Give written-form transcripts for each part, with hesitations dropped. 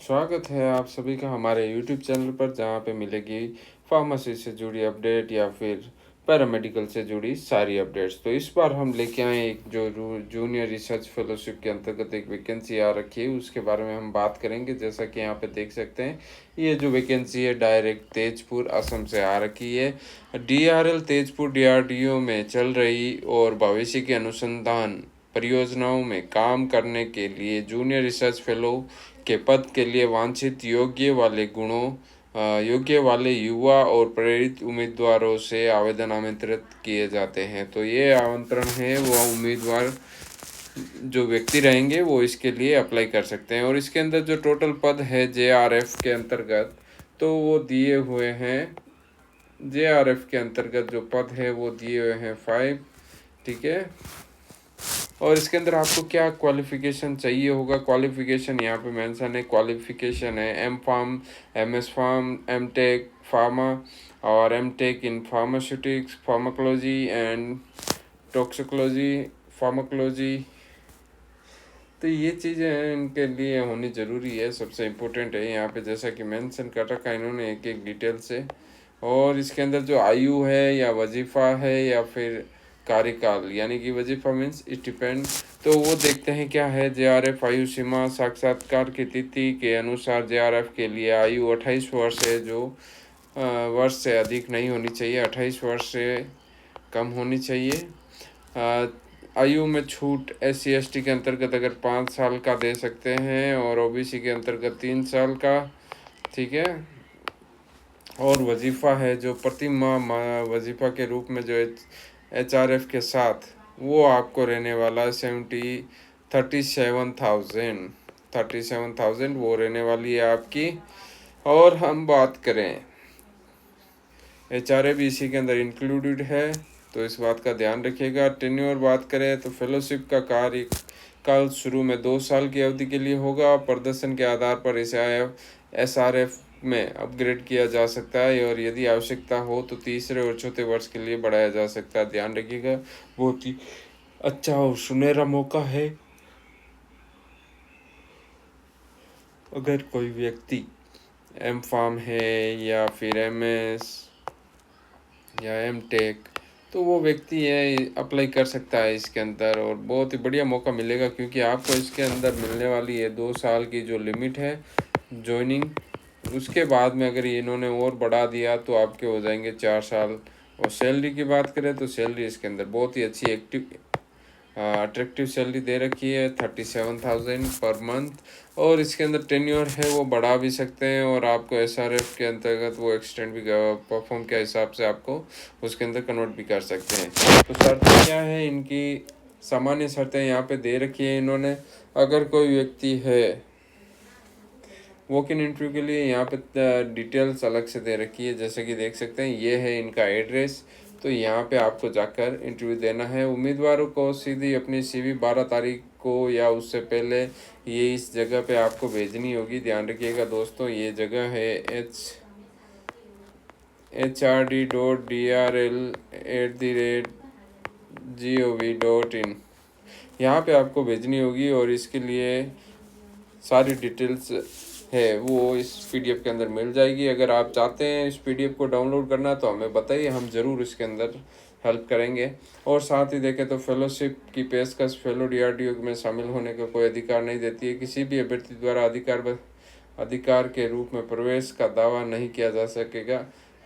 स्वागत है आप सभी का हमारे YouTube चैनल पर, जहाँ पे मिलेगी फार्मेसी से जुड़ी अपडेट या फिर पैरामेडिकल से जुड़ी सारी अपडेट्स। तो इस बार हम लेके आए एक जो जूनियर रिसर्च फेलोशिप के अंतर्गत एक वैकेंसी आ रखी है, उसके बारे में हम बात करेंगे। जैसा कि यहाँ पे देख सकते हैं, ये जो वैकेंसी है डायरेक्ट तेजपुर असम से आ रखी है। DRL तेजपुर DRDO में चल रही और भविष्य के अनुसंधान परियोजनाओं में काम करने के लिए जूनियर रिसर्च फेलो के पद के लिए वांछित योग्य वाले युवा और प्रेरित उम्मीदवारों से आवेदन आमंत्रित किए जाते हैं। तो ये आमंत्रण है, वो उम्मीदवार जो व्यक्ति रहेंगे वो इसके लिए अप्लाई कर सकते हैं। और इसके अंदर जो टोटल पद है JRF के अंतर्गत, तो वो दिए हुए हैं। JRF के अंतर्गत जो पद है वो दिए हुए हैं 5। ठीक है। और इसके अंदर आपको क्या क्वालिफिकेशन चाहिए होगा, क्वालिफिकेशन यहाँ पे मेंशन है। क्वालिफिकेशन है M.Pharm, MS.Pharm, M.Tech फार्मा और M.Tech in pharmaceutics, pharmacology and toxicology, pharmacology. तो ये चीज़ें हैं, इनके लिए होनी ज़रूरी है, सबसे इम्पोर्टेंट है यहाँ पे, जैसा कि मेंशन कर रखा है इन्होंने एक एक डिटेल से। और इसके अंदर जो आयु है या वजीफ़ा है या फिर कार्यकाल, यानी कि वजीफ़ा मीन्स स्टिपेंड, तो वो देखते हैं क्या है। JRF आयु सीमा साक्षात्कार की तिथि के अनुसार JRF के लिए आयु 28 वर्ष है, जो वर्ष से अधिक नहीं होनी चाहिए, 28 वर्ष से कम होनी चाहिए। आयु में छूट SC/ST के अंतर्गत अगर 5 साल का दे सकते हैं और OBC के अंतर्गत 3 साल का। ठीक है। और वजीफ़ा है जो प्रति माह वजीफ़ा के रूप में जो HRF के साथ वो आपको रहने वाला 37,000 वो रहने वाली है आपकी। और हम बात करें HRA भी इसी के अंदर इंक्लूडेड है, तो इस बात का ध्यान रखिएगा। टेन्योर बात करें तो फेलोशिप का कार्यकाल शुरू में 2 साल की अवधि के लिए होगा। प्रदर्शन के आधार पर इसे SRF में अपग्रेड किया जा सकता है और यदि आवश्यकता हो तो तीसरे और चौथे वर्ष के लिए बढ़ाया जा सकता है। ध्यान रखिएगा, बहुत ही अच्छा और सुनहरा मौका है। अगर कोई व्यक्ति M.Pharm है या फिर MS या M.Tech, तो वो व्यक्ति है अप्लाई कर सकता है इसके अंदर, और बहुत ही बढ़िया मौका मिलेगा, क्योंकि आपको इसके अंदर मिलने वाली है 2 साल की जो लिमिट है जॉइनिंग। उसके बाद में अगर इन्होंने और बढ़ा दिया तो आपके हो जाएंगे 4 साल। और सैलरी की बात करें तो सैलरी इसके अंदर बहुत ही अच्छी अट्रैक्टिव सैलरी दे रखी है, 37,000 पर मंथ। और इसके अंदर टेन्योर है वो बढ़ा भी सकते हैं, और आपको SRF के अंतर्गत वो एक्सटेंड भी परफॉर्म के हिसाब से आपको उसके अंदर कन्वर्ट भी कर सकते हैं। तो शर्तें क्या है इनकी, सामान्य शर्तें यहाँ पे दे रखी है इन्होंने। अगर कोई व्यक्ति है वॉक इन इंटरव्यू के लिए, यहाँ पे डिटेल्स अलग से दे रखी है, जैसे कि देख सकते हैं ये है इनका एड्रेस। तो यहाँ पे आपको जाकर इंटरव्यू देना है। उम्मीदवारों को सीधी अपनी CV 12 तारीख को या उससे पहले ये इस जगह पे आपको भेजनी होगी। ध्यान रखिएगा दोस्तों, ये जगह है hrd.drl@gov.in, यहाँ पे आपको भेजनी होगी। और इसके लिए सारी डिटेल्स है वो इस PDF के अंदर मिल जाएगी। अगर आप चाहते हैं इस PDF को डाउनलोड करना तो हमें बताइए, हम ज़रूर इसके अंदर हेल्प करेंगे। और साथ ही देखें तो फेलोशिप की पेशकश फेलो DRDO में शामिल होने का कोई अधिकार नहीं देती है। किसी भी अभ्यर्थी द्वारा अधिकार के रूप में प्रवेश का दावा नहीं किया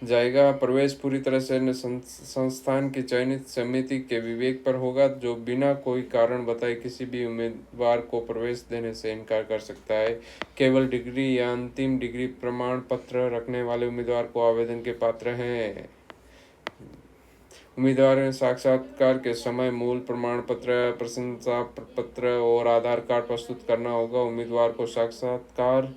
जाएगा। प्रवेश पूरी तरह से संस्थान की चयनित समिति के विवेक पर होगा, जो बिना कोई कारण बताए किसी भी उम्मीदवार को प्रवेश देने से इनकार कर सकता है। केवल डिग्री या अंतिम डिग्री प्रमाण पत्र रखने वाले उम्मीदवार को आवेदन के पात्र हैं। उम्मीदवार ने साक्षात्कार के समय मूल प्रमाण पत्र, प्रशंसा पत्र और आधार कार्ड प्रस्तुत करना होगा। उम्मीदवार को साक्षात्कार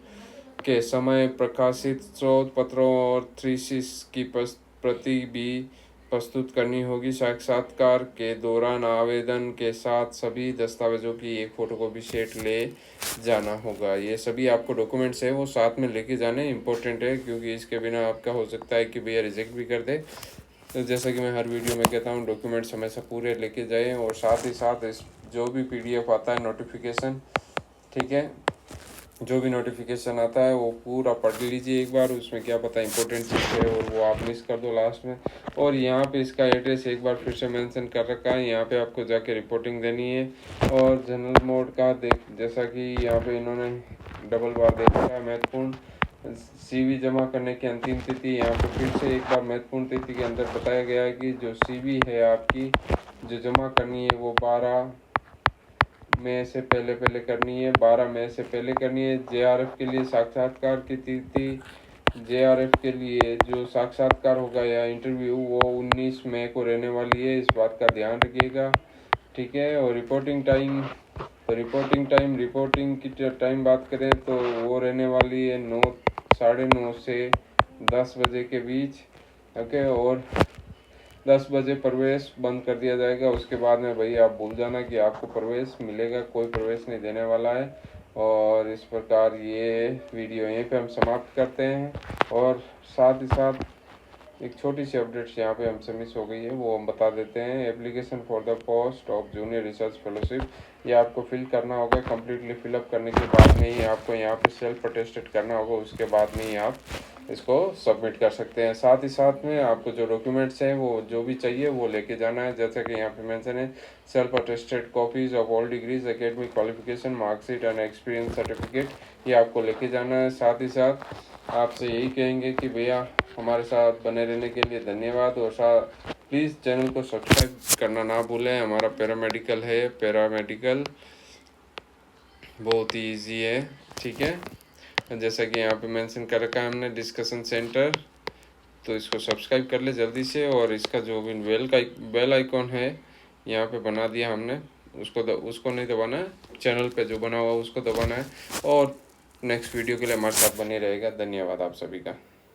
के समय प्रकाशित शोध पत्रों और थीसिस की प्रति भी प्रस्तुत करनी होगी। साक्षात्कार के दौरान आवेदन के साथ सभी दस्तावेजों की एक फोटोकॉपी सेट ले जाना होगा। ये सभी आपको डॉक्यूमेंट्स है वो साथ में लेके जाने इम्पोर्टेंट है, क्योंकि इसके बिना आपका हो सकता है कि भैया रिजेक्ट भी कर दे। तो जैसा कि मैं हर वीडियो में कहता हूँ, डॉक्यूमेंट्स हमेशा पूरे लेके जाएं। और साथ ही साथ इस जो भी PDF आता है नोटिफिकेशन, ठीक है, जो भी नोटिफिकेशन आता है वो पूरा पढ़ लीजिए एक बार, उसमें क्या पता इंपॉर्टेंट चीज़ है और वो आप मिस कर दो लास्ट में। और यहाँ पे इसका एड्रेस एक बार फिर से मेंशन कर रखा है, यहाँ पे आपको जाके रिपोर्टिंग देनी है। और जनरल मोड का जैसा कि यहाँ पे इन्होंने डबल बार दे रखा है, महत्वपूर्ण CV जमा करने की अंतिम तिथि यहाँ पे फिर से एक बार महत्वपूर्ण तिथि के अंदर बताया गया है कि जो CV है आपकी जो जमा करनी है वो 12 मई से पहले करनी है, 12 मई से पहले करनी है। JRF के लिए साक्षात्कार की तिथि, JRF के लिए जो साक्षात्कार होगा या इंटरव्यू वो 19 मई को रहने वाली है, इस बात का ध्यान रखिएगा, ठीक है। और रिपोर्टिंग की टाइम बात करें तो वो रहने वाली है 9, 9:30 से 10 बजे के बीच, ओके। और 10 बजे प्रवेश बंद कर दिया जाएगा, उसके बाद में भाई आप भूल जाना कि आपको प्रवेश मिलेगा, कोई प्रवेश नहीं देने वाला है। और इस प्रकार ये वीडियो यहीं पे हम समाप्त करते हैं। और साथ ही साथ एक छोटी सी अपडेट्स यहाँ पे हमसे मिस हो गई है, वो हम बता देते हैं। Application for the post of junior research fellowship, ये आपको फिल करना होगा। कम्प्लीटली फिलअप करने के बाद में ही आपको यहाँ पे सेल्फ अटेस्टेड करना होगा, उसके बाद में ही आप इसको सबमिट कर सकते हैं। साथ ही साथ में आपको जो डॉक्यूमेंट्स हैं वो जो भी चाहिए वो लेके जाना है, जैसा कि यहाँ पे मेंशन है। Self attested copies of all degrees, academic qualification, marksheet and experience certificate, ये आपको लेके जाना है। साथ ही साथ आपसे यही कहेंगे कि भैया हमारे साथ बने रहने के लिए धन्यवाद। और प्लीज़ चैनल को सब्सक्राइब करना ना भूलें। हमारा पैरामेडिकल है, पैरामेडिकल बहुत ही ईजी है, ठीक है। जैसा कि यहाँ पे मेंशन कर रखा है हमने डिस्कशन सेंटर, तो इसको सब्सक्राइब कर ले जल्दी से। और इसका जो भी बेल आइकॉन है यहाँ पे बना दिया हमने, उसको नहीं दबाना है, चैनल पे जो बना हुआ उसको दबाना है। और नेक्स्ट वीडियो के लिए हमारे साथ बने रहेगा। धन्यवाद आप सभी का।